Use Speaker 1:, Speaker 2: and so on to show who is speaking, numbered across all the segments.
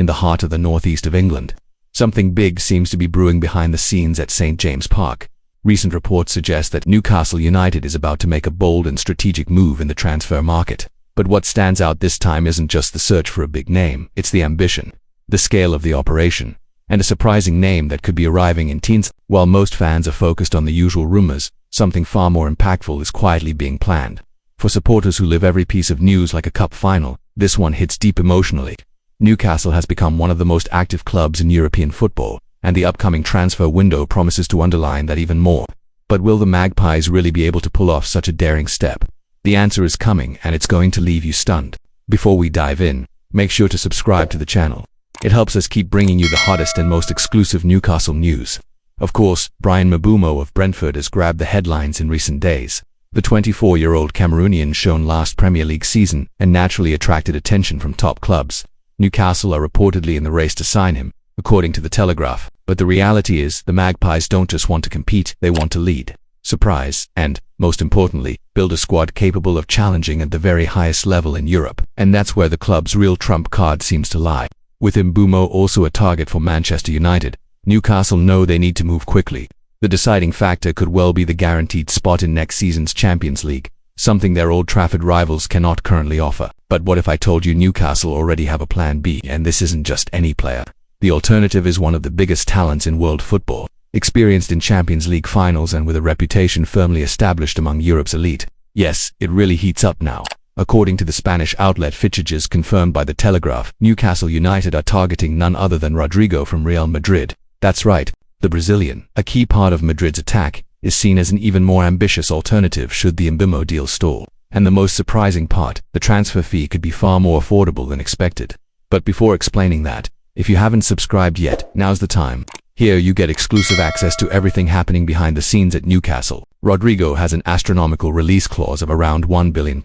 Speaker 1: in the heart of the northeast of England. Something big seems to be brewing behind the scenes at St. James Park. Recent reports suggest that Newcastle United is about to make a bold and strategic move in the transfer market. But what stands out this time isn't just the search for a big name, it's the ambition, the scale of the operation, and a surprising name that could be arriving in teens. While most fans are focused on the usual rumors, something far more impactful is quietly being planned. For supporters who live every piece of news like a cup final, this one hits deep emotionally. Newcastle has become one of the most active clubs in European football, and the upcoming transfer window promises to underline that even more. But will the Magpies really be able to pull off such a daring step? The answer is coming, and it's going to leave you stunned. Before we dive in, make sure to subscribe to the channel. It helps us keep bringing you the hottest and most exclusive Newcastle news. Of course, Bryan Mbeumo of Brentford has grabbed the headlines in recent days. The 24-year-old Cameroonian shone last Premier League season and naturally attracted attention from top clubs. Newcastle are reportedly in the race to sign him, according to The Telegraph. But the reality is, the Magpies don't just want to compete, they want to lead, surprise, and, most importantly, build a squad capable of challenging at the very highest level in Europe. And that's where the club's real trump card seems to lie. With Mbeumo also a target for Manchester United, Newcastle know they need to move quickly. The deciding factor could well be the guaranteed spot in next season's Champions League, something their Old Trafford rivals cannot currently offer. But what if I told you Newcastle already have a plan B, and this isn't just any player? The alternative is one of the biggest talents in world football, experienced in Champions League finals and with a reputation firmly established among Europe's elite. Yes, it really heats up now. According to the Spanish outlet Fichajes confirmed by The Telegraph, Newcastle United are targeting none other than Rodrygo from Real Madrid. That's right, the Brazilian, a key part of Madrid's attack, is seen as an even more ambitious alternative should the Mbeumo deal stall. And the most surprising part, the transfer fee could be far more affordable than expected. But before explaining that, if you haven't subscribed yet, now's the time. Here you get exclusive access to everything happening behind the scenes at Newcastle. Rodrygo has an astronomical release clause of around £1 billion,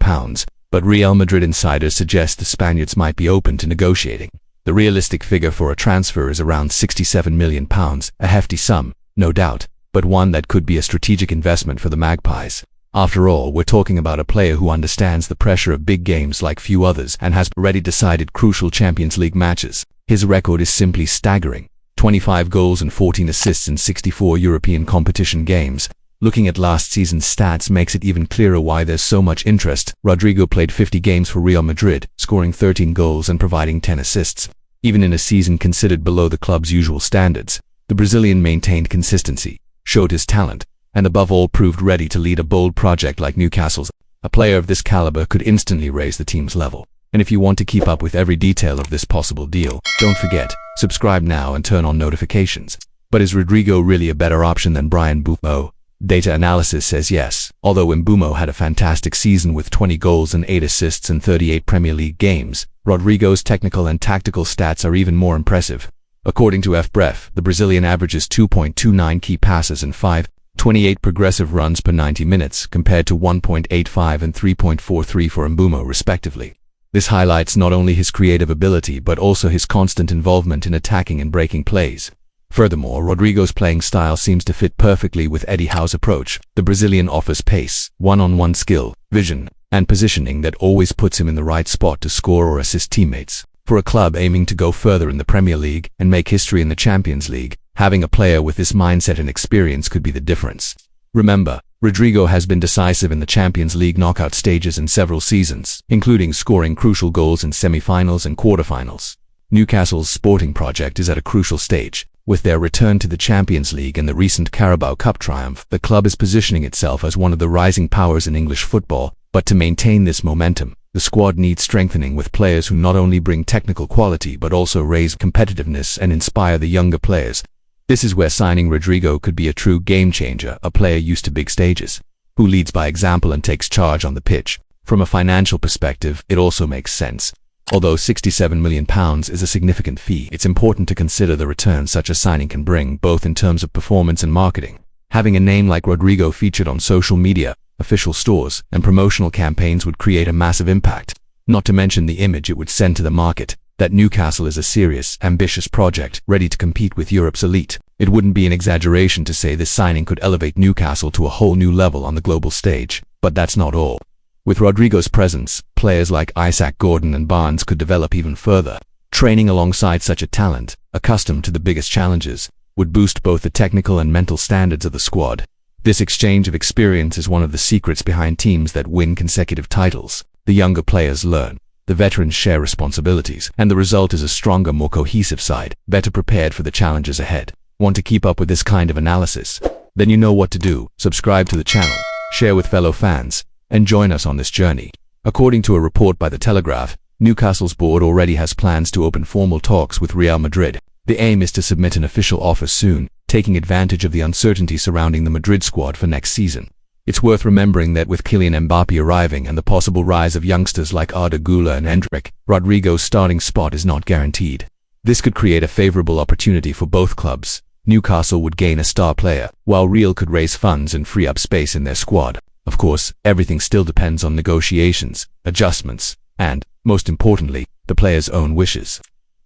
Speaker 1: but Real Madrid insiders suggest the Spaniards might be open to negotiating. The realistic figure for a transfer is around £67 million, a hefty sum, no doubt, but one that could be a strategic investment for the Magpies. After all, we're talking about a player who understands the pressure of big games like few others and has already decided crucial Champions League matches. His record is simply staggering: 25 goals and 14 assists in 64 European competition games. Looking at last season's stats makes it even clearer why there's so much interest. Rodrygo played 50 games for Real Madrid, scoring 13 goals and providing 10 assists. Even in a season considered below the club's usual standards, the Brazilian maintained consistency, showed his talent, and above all proved ready to lead a bold project like Newcastle's. A player of this caliber could instantly raise the team's level. And if you want to keep up with every detail of this possible deal, don't forget, subscribe now and turn on notifications. But is Rodrygo really a better option than Bryan Mbeumo? Data analysis says yes. Although Mbeumo had a fantastic season with 20 goals and 8 assists in 38 Premier League games, Rodrygo's technical and tactical stats are even more impressive. According to FBref, the Brazilian averages 2.29 key passes and 5.28 progressive runs per 90 minutes, compared to 1.85 and 3.43 for Mbeumo respectively. This highlights not only his creative ability but also his constant involvement in attacking and breaking plays. Furthermore, Rodrygo's playing style seems to fit perfectly with Eddie Howe's approach. The Brazilian offers pace, one-on-one skill, vision, and positioning that always puts him in the right spot to score or assist teammates. For a club aiming to go further in the Premier League and make history in the Champions League, having a player with this mindset and experience could be the difference. Remember, Rodrygo has been decisive in the Champions League knockout stages in several seasons, including scoring crucial goals in semi-finals and quarter-finals. Newcastle's sporting project is at a crucial stage. With their return to the Champions League and the recent Carabao Cup triumph, the club is positioning itself as one of the rising powers in English football. But to maintain this momentum, the squad needs strengthening with players who not only bring technical quality but also raise competitiveness and inspire the younger players. This is where signing Rodrygo could be a true game-changer, a player used to big stages, who leads by example and takes charge on the pitch. From a financial perspective, it also makes sense. Although £67 million is a significant fee, it's important to consider the return such a signing can bring, both in terms of performance and marketing. Having a name like Rodrygo featured on social media, official stores, and promotional campaigns would create a massive impact. Not to mention the image it would send to the market, that Newcastle is a serious, ambitious project, ready to compete with Europe's elite. It wouldn't be an exaggeration to say this signing could elevate Newcastle to a whole new level on the global stage. But that's not all. With Rodrygo's presence, players like Isaac Gordon and Barnes could develop even further. Training alongside such a talent, accustomed to the biggest challenges, would boost both the technical and mental standards of the squad. This exchange of experience is one of the secrets behind teams that win consecutive titles. The younger players learn, the veterans share responsibilities, and the result is a stronger, more cohesive side, better prepared for the challenges ahead. Want to keep up with this kind of analysis? Then you know what to do. Subscribe to the channel, share with fellow fans, and join us on this journey. According to a report by The Telegraph, Newcastle's board already has plans to open formal talks with Real Madrid. The aim is to submit an official offer soon, taking advantage of the uncertainty surrounding the Madrid squad for next season. It's worth remembering that with Kylian Mbappe arriving and the possible rise of youngsters like Rodrygo and Rodrygo's starting spot is not guaranteed. This could create a favorable opportunity for both clubs. Newcastle would gain a star player, while Real could raise funds and free up space in their squad. Of course, everything still depends on negotiations, adjustments, and, most importantly, the player's own wishes.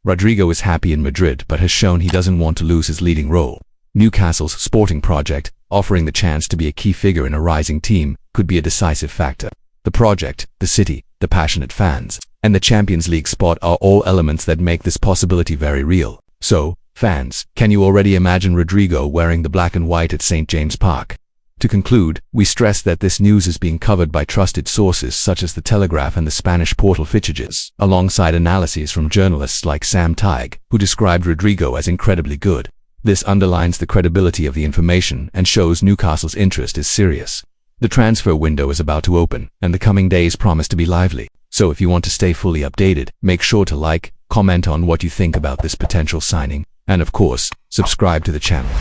Speaker 1: Rodrygo is happy in Madrid but has shown he doesn't want to lose his leading role. Newcastle's sporting project, offering the chance to be a key figure in a rising team, could be a decisive factor. The project, the city, the passionate fans, and the Champions League spot are all elements that make this possibility very real. So, fans, can you already imagine Rodrygo wearing the black and white at St. James Park? To conclude, we stress that this news is being covered by trusted sources such as The Telegraph and the Spanish portal Fichajes, alongside analyses from journalists like Sam Tighe, who described Rodrygo as incredibly good. This underlines the credibility of the information and shows Newcastle's interest is serious. The transfer window is about to open, and the coming days promise to be lively. So if you want to stay fully updated, make sure to like, comment on what you think about this potential signing, and of course, subscribe to the channel.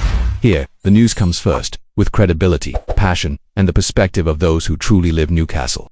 Speaker 1: Here, the news comes first, with credibility, passion, and the perspective of those who truly live Newcastle.